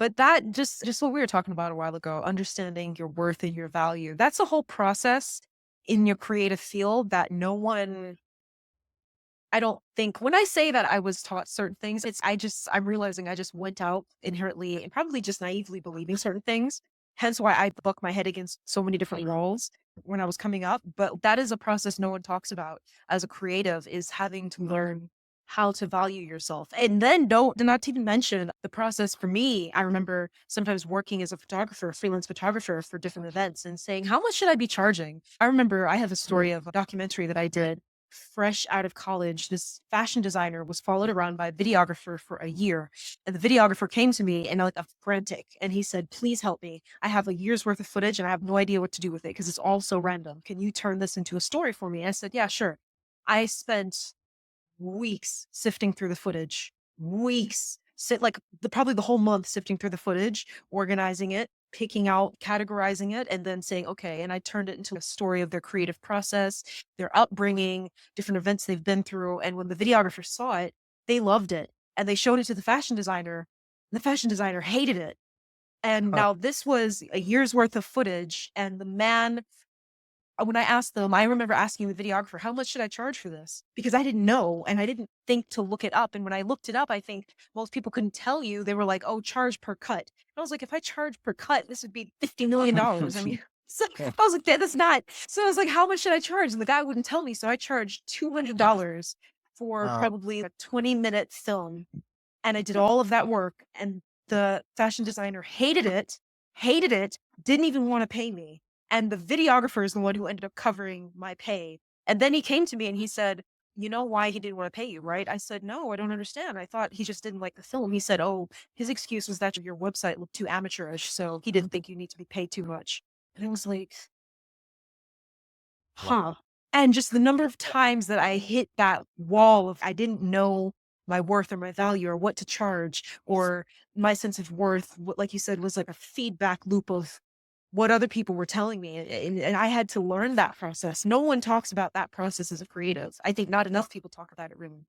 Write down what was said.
But that just what we were talking about a while ago, understanding your worth and your value. That's a whole process in your creative field that no one I don't think when I say that I was taught certain things, I'm realizing I just went out inherently and probably just naively believing certain things. Hence why I buck my head against so many different walls when I was coming up. But that is a process no one talks about as a creative is having to learn how to value yourself. And then don't not to even mention the process for me. I remember sometimes working as a photographer, freelance photographer for different events and saying, how much should I be charging? I remember I have a story of a documentary that I did fresh out of college. This fashion designer was followed around by a videographer for a year. And the videographer came to me and like a frantic. And he said, please help me. I have a year's worth of footage and I have no idea what to do with it because it's all so random. Can you turn this into a story for me? And I said, yeah, sure. I spent weeks sifting through the footage, weeks, probably the whole month sifting through the footage, organizing it, picking out, categorizing it, and then saying, okay. And I turned it into a story of their creative process, their upbringing, different events they've been through. And when the videographer saw it, they loved it. And they showed it to the fashion designer. The fashion designer hated it. And Huh. now this was a year's worth of footage. And the man when I asked them, I remember asking the videographer, "How much should I charge for this?" Because I didn't know and I didn't think to look it up. And when I looked it up, I think most people couldn't tell you. They were like, "Oh, charge per cut." And I was like, "If I charge per cut, this would be $50 million." I mean, so I was like, That's not." So I was like, "How much should I charge?" And the guy wouldn't tell me. So I charged $200 for Uh, probably a 20-minute film. And I did all of that work. And the fashion designer hated it, didn't even want to pay me. And the videographer is the one who ended up covering my pay. And then he came to me and he said, you know why he didn't want to pay you, right? I said, no, I don't understand. I thought he just didn't like the film. He said, oh, his excuse was that your website looked too amateurish. So he didn't think you need to be paid too much. And I was like, wow. huh. And just the number of times that I hit that wall of I didn't know my worth or my value or what to charge or my sense of worth, what, like you said, was like a feedback loop of what other people were telling me. And I had to learn that process. No one talks about that process as a creative. I think not enough people talk about it really.